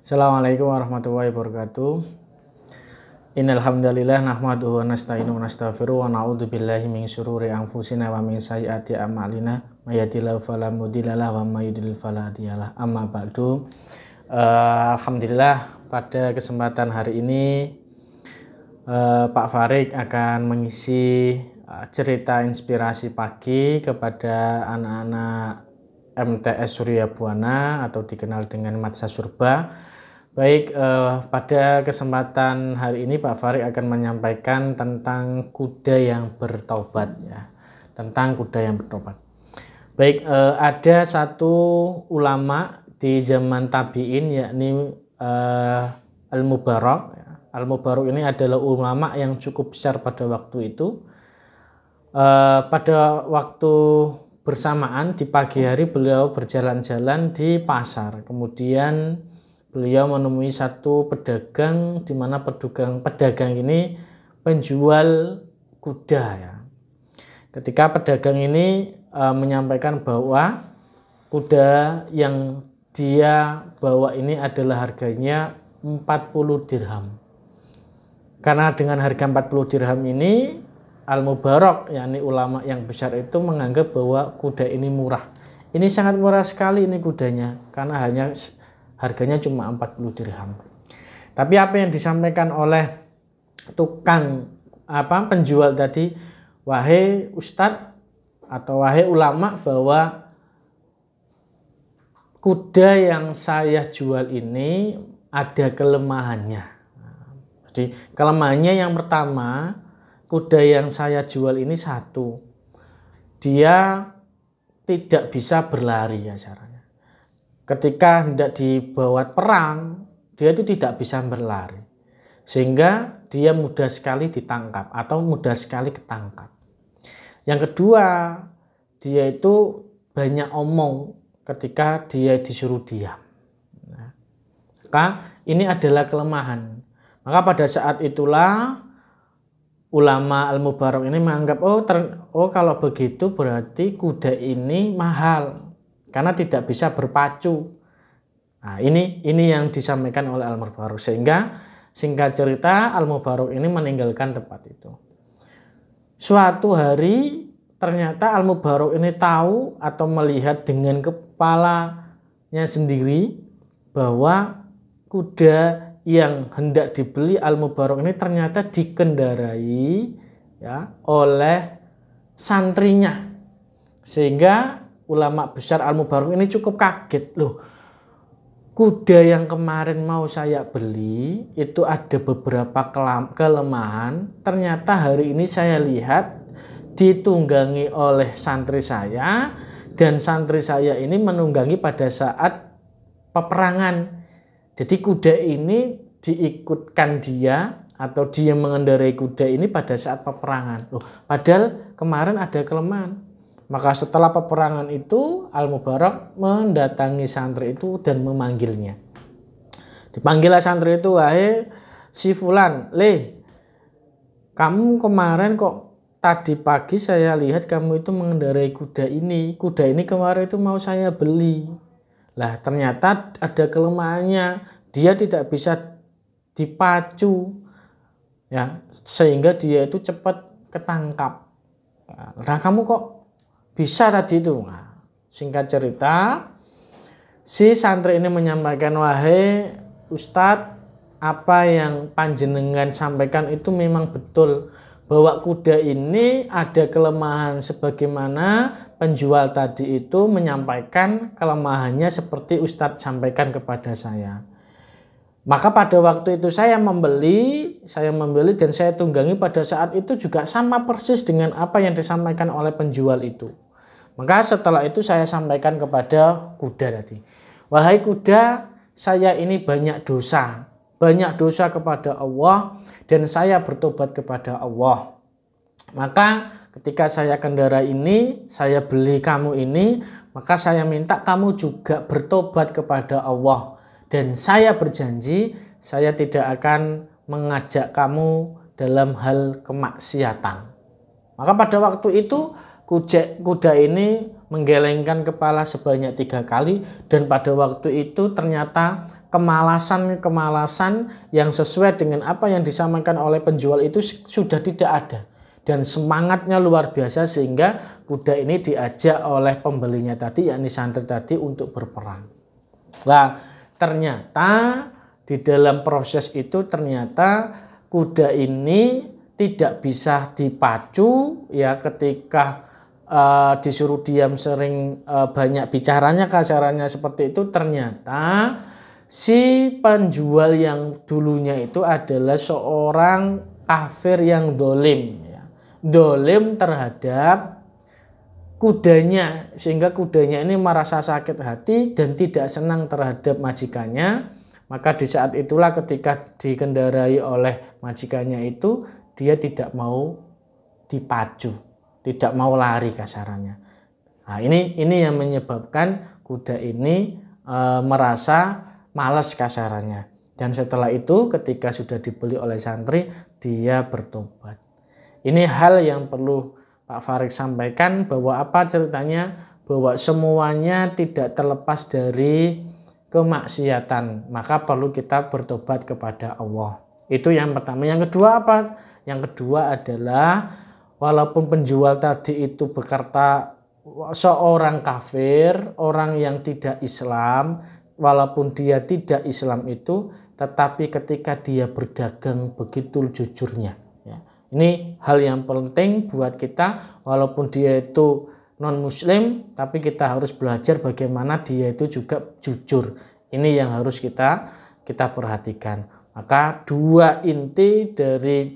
Assalamualaikum warahmatullahi wabarakatuh. Innal hamdalillah nahmaduhu wa nasta'inu wa nastaghfiruh wa na'udzu billahi min syururi anfusina wa min sayyiati a'malina may yahdihillahu fala mudhilla lahu wa may yudhlil fala hadiyalah. Amma ba'du. Alhamdulillah pada kesempatan hari ini Pak Farik akan mengisi cerita inspirasi pagi kepada anak-anak MTS Surya Buana atau dikenal dengan Madsa Surba. Baik, pada kesempatan hari ini Pak Farik akan menyampaikan tentang kuda yang bertobat ya. Tentang kuda yang bertobat. Baik, ada satu ulama di zaman tabi'in yakni Al-Mubarak ya. Al-Mubarak ini adalah ulama yang cukup besar pada waktu itu. Pada waktu bersamaan di pagi hari beliau berjalan-jalan di pasar. Kemudian beliau menemui satu pedagang di mana pedagang ini penjual kuda ya. Ketika pedagang ini menyampaikan bahwa kuda yang dia bawa ini adalah harganya 40 dirham. Karena dengan harga 40 dirham ini Al-Mubarak yakni ulama yang besar itu menganggap bahwa kuda ini murah. Ini sangat murah sekali ini kudanya karena harganya cuma 40 dirham. Tapi apa yang disampaikan oleh tukang penjual tadi, wahai ustadz atau wahai ulama, bahwa kuda yang saya jual ini ada kelemahannya. Jadi kelemahannya yang pertama, kuda yang saya jual ini satu, dia tidak bisa berlari ya caranya. Ketika hendak dibawa perang, dia itu tidak bisa berlari. Sehingga dia mudah sekali ditangkap atau mudah sekali ketangkap. Yang kedua, dia itu banyak omong ketika dia disuruh diam. Nah, maka ini adalah kelemahan. Maka pada saat itulah ulama Al-Mubarak ini menganggap kalau begitu berarti kuda ini mahal karena tidak bisa berpacu. Nah, ini yang disampaikan oleh Al-Mubarak, sehingga singkat cerita Al-Mubarak ini meninggalkan tempat itu. Suatu hari ternyata Al-Mubarak ini tahu atau melihat dengan kepalanya sendiri bahwa kuda yang hendak dibeli Al-Mubarak ini ternyata dikendarai ya oleh santrinya, sehingga ulama besar Al-Mubarak ini cukup kaget. Loh, kuda yang kemarin mau saya beli itu ada beberapa kelemahan, ternyata hari ini saya lihat ditunggangi oleh santri saya, dan santri saya ini menunggangi pada saat peperangan. Jadi kuda ini diikutkan dia atau dia mengendarai kuda ini pada saat peperangan. Loh, padahal kemarin ada kelemahan. Maka setelah peperangan itu Al-Mubarak mendatangi santri itu dan memanggilnya. Dipanggillah santri itu, wahai si fulan, kamu kemarin kok tadi pagi saya lihat kamu itu mengendarai kuda ini. Kuda ini kemarin itu mau saya beli. Lah ternyata ada kelemahannya, dia tidak bisa dipacu ya, sehingga dia itu cepat ketangkap. Nah, kamu kok bisa tadi itu? Nah, singkat cerita, si santri ini menyampaikan, wahai ustadz, apa yang panjenengan sampaikan itu memang betul, bahwa kuda ini ada kelemahan sebagaimana penjual tadi itu menyampaikan kelemahannya seperti ustadz sampaikan kepada saya. Maka pada waktu itu saya membeli dan saya tunggangi pada saat itu juga sama persis dengan apa yang disampaikan oleh penjual itu. Maka setelah itu saya sampaikan kepada kuda tadi, wahai kuda, saya ini banyak dosa kepada Allah dan saya bertobat kepada Allah. Maka ketika saya kendarai ini, saya beli kamu ini, maka saya minta kamu juga bertobat kepada Allah. Dan saya berjanji, saya tidak akan mengajak kamu dalam hal kemaksiatan. Maka pada waktu itu kuda ini menggelengkan kepala sebanyak 3 kali, dan pada waktu itu ternyata kemalasan yang sesuai dengan apa yang disampaikan oleh penjual itu sudah tidak ada, dan semangatnya luar biasa sehingga kuda ini diajak oleh pembelinya tadi, yakni santri tadi, untuk berperang. Nah, ternyata di dalam proses itu ternyata kuda ini tidak bisa dipacu ya, ketika disuruh diam sering banyak bicaranya, kasarannya seperti itu. Ternyata si penjual yang dulunya itu adalah seorang kafir yang dolim ya. Dolim terhadap kudanya, sehingga kudanya ini merasa sakit hati dan tidak senang terhadap majikannya. Maka di saat itulah ketika dikendarai oleh majikannya itu, dia tidak mau dipacu, tidak mau lari kasarannya. Nah, ini yang menyebabkan kuda ini merasa malas kasarannya. Dan setelah itu ketika sudah dibeli oleh santri, dia bertobat. Ini hal yang perlu Pak Farid sampaikan, bahwa apa ceritanya, bahwa semuanya tidak terlepas dari kemaksiatan, maka perlu kita bertobat kepada Allah. Itu yang pertama. Yang kedua apa? Yang kedua adalah walaupun penjual tadi itu berkata seorang kafir, orang yang tidak Islam, walaupun dia tidak Islam itu, tetapi ketika dia berdagang begitu jujurnya ya. Ini hal yang penting buat kita, walaupun dia itu non muslim, tapi kita harus belajar bagaimana dia itu juga jujur. Ini yang harus kita perhatikan. Maka dua inti dari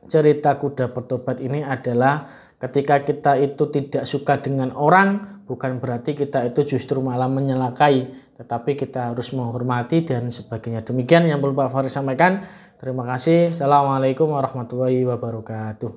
cerita kuda bertobat ini adalah ketika kita itu tidak suka dengan orang, bukan berarti kita itu justru malah menyelakai, tetapi kita harus menghormati dan sebagainya. Demikian yang perlu Pak Farid sampaikan. Terima kasih. Assalamualaikum warahmatullahi wabarakatuh.